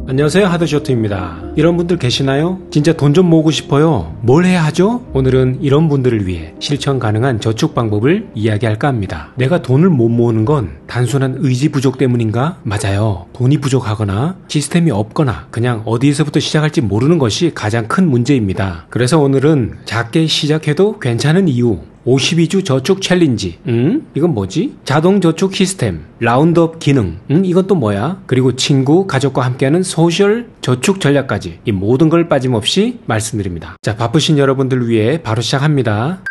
안녕하세요, 하드쇼트입니다. 이런 분들 계시나요? 진짜 돈 좀 모으고 싶어요. 뭘 해야 하죠? 오늘은 이런 분들을 위해 실천 가능한 저축 방법을 이야기할까 합니다. 내가 돈을 못 모으는 건 단순한 의지 부족 때문인가? 맞아요. 돈이 부족하거나 시스템이 없거나 그냥 어디에서부터 시작할지 모르는 것이 가장 큰 문제입니다. 그래서 오늘은 작게 시작해도 괜찮은 이유, 52주 저축 챌린지. 이건 뭐지? 자동 저축 시스템, 라운드업 기능. 이건 또 뭐야? 그리고 친구, 가족과 함께하는 소셜 저축 전략까지 이 모든 걸 빠짐없이 말씀드립니다. 자, 바쁘신 여러분들 위해 바로 시작합니다.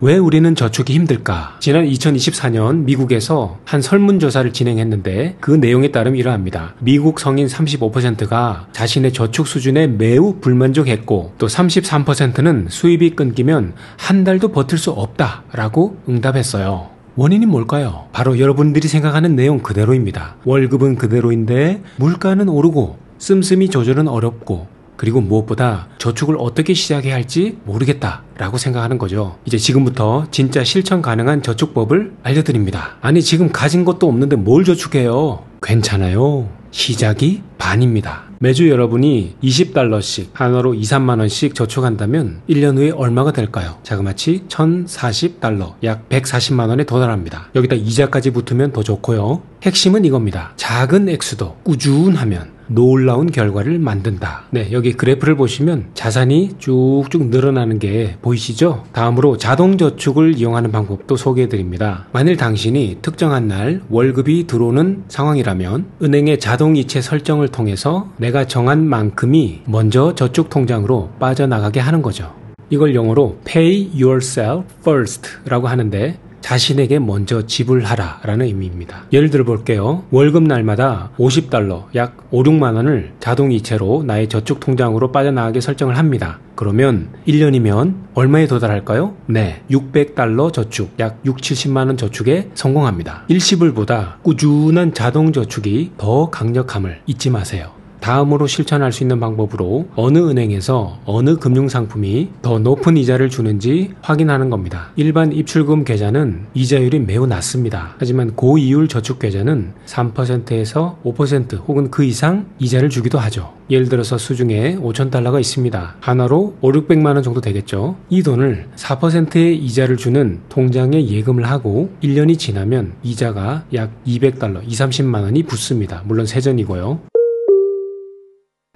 왜 우리는 저축이 힘들까? 지난 2024년 미국에서 한 설문조사를 진행했는데 그 내용에 따르면 이러합니다. 미국 성인 35%가 자신의 저축 수준에 매우 불만족했고 또 33%는 수입이 끊기면 한 달도 버틸 수 없다라고 응답했어요. 원인이 뭘까요? 바로 여러분들이 생각하는 내용 그대로입니다. 월급은 그대로인데 물가는 오르고 씀씀이 조절은 어렵고 그리고 무엇보다 저축을 어떻게 시작해야 할지 모르겠다라고 생각하는 거죠. 이제 지금부터 진짜 실천 가능한 저축법을 알려드립니다. 아니 지금 가진 것도 없는데 뭘 저축해요? 괜찮아요. 시작이 반입니다. 매주 여러분이 $20씩 한화로 2, 3만원씩 저축한다면 1년 후에 얼마가 될까요? 자그마치 $1,040, 약 140만원에 도달합니다. 여기다 이자까지 붙으면 더 좋고요. 핵심은 이겁니다. 작은 액수도 꾸준하면 놀라운 결과를 만든다. 네, 여기 그래프를 보시면 자산이 쭉쭉 늘어나는 게 보이시죠? 다음으로 자동저축을 이용하는 방법도 소개해드립니다. 만일 당신이 특정한 날 월급이 들어오는 상황이라면 은행의 자동이체 설정을 통해서 내가 정한 만큼이 먼저 저축통장으로 빠져나가게 하는 거죠. 이걸 영어로 Pay yourself first 라고 하는데 자신에게 먼저 지불하라 라는 의미입니다. 예를 들어 볼게요. 월급 날마다 $50, 약 5, 6만원을 자동이체로 나의 저축통장으로 빠져나가게 설정을 합니다. 그러면 1년이면 얼마에 도달할까요? 네, $600 저축, 약 6, 70만원 저축에 성공합니다. 일시불보다 꾸준한 자동저축이 더 강력함을 잊지 마세요. 다음으로 실천할 수 있는 방법으로 어느 은행에서 어느 금융상품이 더 높은 이자를 주는지 확인하는 겁니다. 일반 입출금 계좌는 이자율이 매우 낮습니다. 하지만 고이율 저축 계좌는 3%에서 5% 혹은 그 이상 이자를 주기도 하죠. 예를 들어서 수중에 $5,000가 있습니다. 한화로 5, 600만원 정도 되겠죠. 이 돈을 4%의 이자를 주는 통장에 예금을 하고 1년이 지나면 이자가 약 $200, 2, 30만원이 붙습니다. 물론 세전이고요.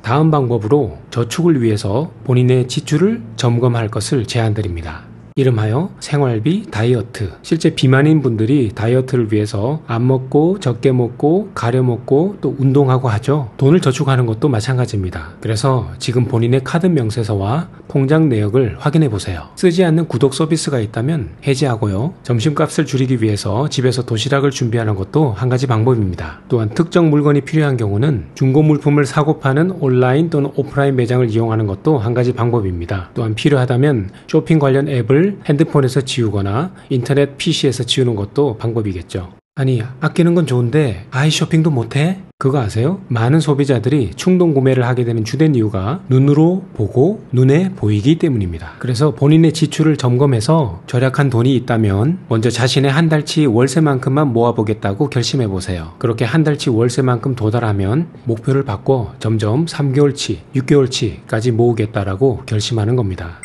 다음 방법으로 저축을 위해서 본인의 지출을 점검할 것을 제안드립니다. 이름하여 생활비 다이어트. 실제 비만인 분들이 다이어트를 위해서 안 먹고 적게 먹고 가려 먹고 또 운동하고 하죠. 돈을 저축하는 것도 마찬가지입니다. 그래서 지금 본인의 카드 명세서와 통장 내역을 확인해 보세요. 쓰지 않는 구독 서비스가 있다면 해지하고요. 점심값을 줄이기 위해서 집에서 도시락을 준비하는 것도 한 가지 방법입니다. 또한 특정 물건이 필요한 경우는 중고 물품을 사고 파는 온라인 또는 오프라인 매장을 이용하는 것도 한 가지 방법입니다. 또한 필요하다면 쇼핑 관련 앱을 핸드폰에서 지우거나 인터넷 PC에서 지우는 것도 방법이겠죠. 아니, 아끼는 건 좋은데 아이쇼핑도 못해? 그거 아세요? 많은 소비자들이 충동 구매를 하게 되는 주된 이유가 눈으로 보고 눈에 보이기 때문입니다. 그래서 본인의 지출을 점검해서 절약한 돈이 있다면 먼저 자신의 한 달치 월세만큼만 모아보겠다고 결심해보세요. 그렇게 한 달치 월세만큼 도달하면 목표를 바꿔 점점 3개월치, 6개월치까지 모으겠다라고 결심하는 겁니다.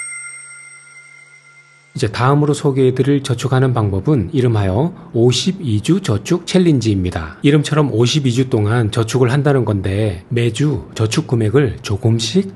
이제 다음으로 소개해드릴 저축하는 방법은 이름하여 52주 저축 챌린지입니다. 이름처럼 52주 동안 저축을 한다는 건데 매주 저축 금액을 조금씩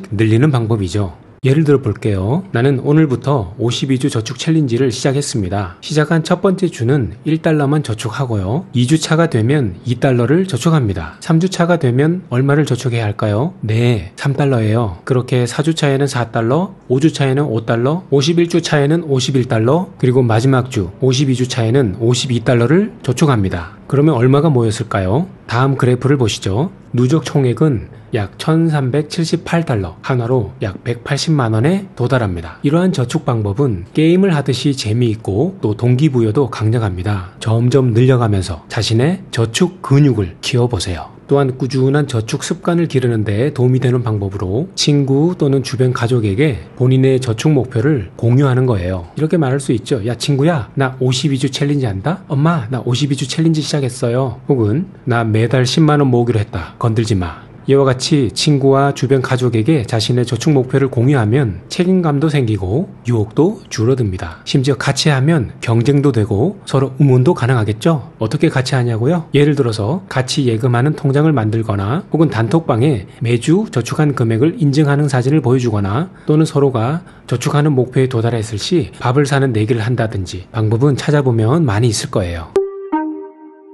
늘리는 방법이죠. 예를 들어 볼게요. 나는 오늘부터 52주 저축 챌린지를 시작했습니다. 시작한 첫 번째 주는 $1만 저축하고요. 2주차가 되면 $2를 저축합니다. 3주차가 되면 얼마를 저축해야 할까요? 네, $3예요. 그렇게 4주차에는 $4, 5주차에는 $5, 51주차에는 $51, 그리고 마지막 주 52주차에는 $52를 저축합니다. 그러면 얼마가 모였을까요? 다음 그래프를 보시죠. 누적 총액은 약 $1,378, 한화로 약 180만원에 도달합니다. 이러한 저축 방법은 게임을 하듯이 재미있고 또 동기부여도 강력합니다. 점점 늘려가면서 자신의 저축 근육을 키워보세요. 또한 꾸준한 저축 습관을 기르는 데 도움이 되는 방법으로 친구 또는 주변 가족에게 본인의 저축 목표를 공유하는 거예요. 이렇게 말할 수 있죠. 야 친구야, 나 52주 챌린지 한다? 엄마, 나 52주 챌린지 시작했어요. 혹은 나 매달 10만원 모으기로 했다. 건들지 마. 이와 같이 친구와 주변 가족에게 자신의 저축 목표를 공유하면 책임감도 생기고 유혹도 줄어듭니다. 심지어 같이 하면 경쟁도 되고 서로 응원도 가능하겠죠? 어떻게 같이 하냐고요? 예를 들어서 같이 예금하는 통장을 만들거나 혹은 단톡방에 매주 저축한 금액을 인증하는 사진을 보여주거나 또는 서로가 저축하는 목표에 도달했을 시 밥을 사는 내기를 한다든지 방법은 찾아보면 많이 있을 거예요.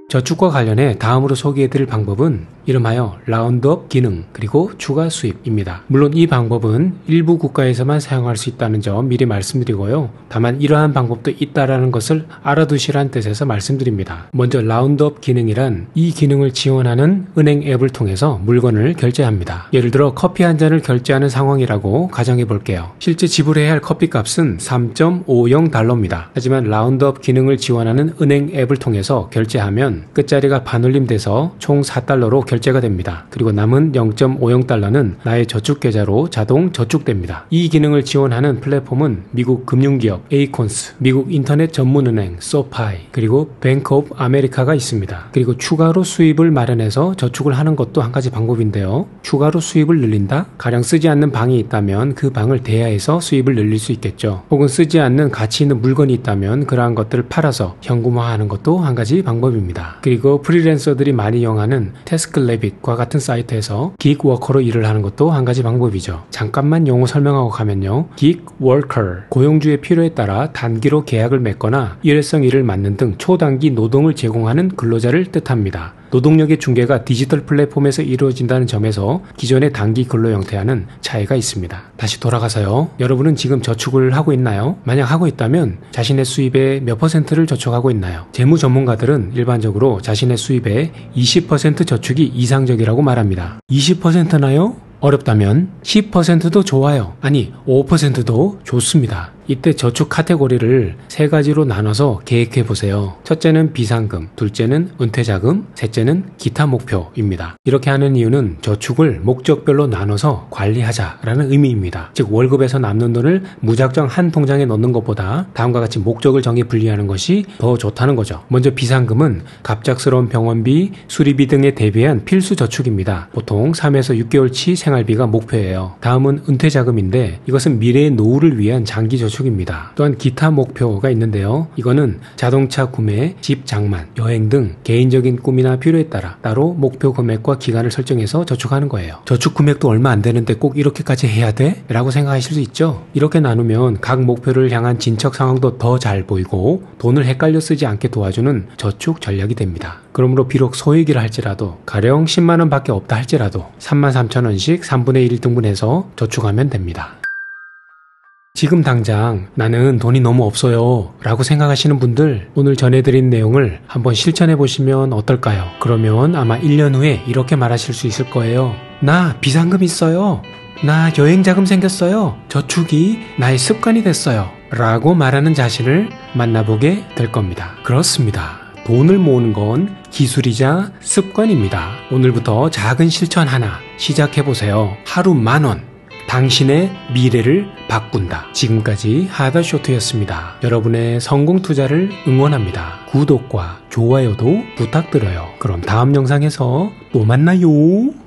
저축과 관련해 다음으로 소개해드릴 방법은 이름하여 라운드업 기능 그리고 추가 수입입니다. 물론 이 방법은 일부 국가에서만 사용할 수 있다는 점 미리 말씀드리고요. 다만 이러한 방법도 있다는 것을 알아두시라는 뜻에서 말씀드립니다. 먼저 라운드업 기능이란 이 기능을 지원하는 은행 앱을 통해서 물건을 결제합니다. 예를 들어 커피 한 잔을 결제하는 상황이라고 가정해 볼게요. 실제 지불해야 할 커피값은 3.50달러입니다. 하지만 라운드업 기능을 지원하는 은행 앱을 통해서 결제하면 끝자리가 반올림돼서 총 4달러로 결제가 됩니다. 그리고 남은 0.50달러는 나의 저축 계좌로 자동 저축됩니다. 이 기능을 지원하는 플랫폼은 미국 금융기업 에이콘스, 미국 인터넷 전문은행 소파이, 그리고 뱅크 오브 아메리카가 있습니다. 그리고 추가로 수입을 마련해서 저축을 하는 것도 한 가지 방법인데요. 추가로 수입을 늘린다? 가령 쓰지 않는 방이 있다면 그 방을 대여해서 수입을 늘릴 수 있겠죠. 혹은 쓰지 않는 가치 있는 물건이 있다면 그러한 것들을 팔아서 현금화하는 것도 한 가지 방법입니다. 그리고 프리랜서들이 많이 이용하는 태스크래빗과 같은 사이트에서 기그워커로 일을 하는 것도 한 가지 방법이죠. 잠깐만 용어 설명하고 가면요. 기그워커, 고용주의 필요에 따라 단기로 계약을 맺거나 일회성 일을 맡는 등 초단기 노동을 제공하는 근로자를 뜻합니다. 노동력의 중개가 디지털 플랫폼에서 이루어진다는 점에서 기존의 단기 근로 형태와는 차이가 있습니다. 다시 돌아가서요. 여러분은 지금 저축을 하고 있나요? 만약 하고 있다면 자신의 수입의 몇 %를 저축하고 있나요? 재무 전문가들은 일반적으로 자신의 수입의 20% 저축이 이상적이라고 말합니다. 20%나요? 어렵다면 10%도 좋아요. 아니 5%도 좋습니다. 이때 저축 카테고리를 세 가지로 나눠서 계획해 보세요. 첫째는 비상금, 둘째는 은퇴자금, 셋째는 기타 목표입니다. 이렇게 하는 이유는 저축을 목적별로 나눠서 관리하자라는 의미입니다. 즉 월급에서 남는 돈을 무작정 한 통장에 넣는 것보다 다음과 같이 목적을 정해 분리하는 것이 더 좋다는 거죠. 먼저 비상금은 갑작스러운 병원비, 수리비 등에 대비한 필수 저축입니다. 보통 3에서 6개월치 생활비가 목표예요. 다음은 은퇴자금인데 이것은 미래의 노후를 위한 장기 저축입니다. 또한 기타 목표가 있는데요. 이거는 자동차 구매, 집 장만, 여행 등 개인적인 꿈이나 필요에 따라 따로 목표 금액과 기간을 설정해서 저축하는 거예요. 저축 금액도 얼마 안 되는데 꼭 이렇게까지 해야 돼? 라고 생각하실 수 있죠. 이렇게 나누면 각 목표를 향한 진척 상황도 더 잘 보이고 돈을 헷갈려 쓰지 않게 도와주는 저축 전략이 됩니다. 그러므로 비록 소액이라 할지라도 가령 10만원 밖에 없다 할지라도 33,000원씩 3분의 1 등분해서 저축하면 됩니다. 지금 당장 나는 돈이 너무 없어요 라고 생각하시는 분들 오늘 전해드린 내용을 한번 실천해 보시면 어떨까요? 그러면 아마 1년 후에 이렇게 말하실 수 있을 거예요. 나 비상금 있어요. 나 여행자금 생겼어요. 저축이 나의 습관이 됐어요. 라고 말하는 자신을 만나보게 될 겁니다. 그렇습니다. 돈을 모으는 건 기술이자 습관입니다. 오늘부터 작은 실천 하나 시작해보세요. 하루 10,000원. 당신의 미래를 바꾼다. 지금까지 하다쇼트였습니다. 여러분의 성공 투자를 응원합니다. 구독과 좋아요도 부탁드려요. 그럼 다음 영상에서 또 만나요.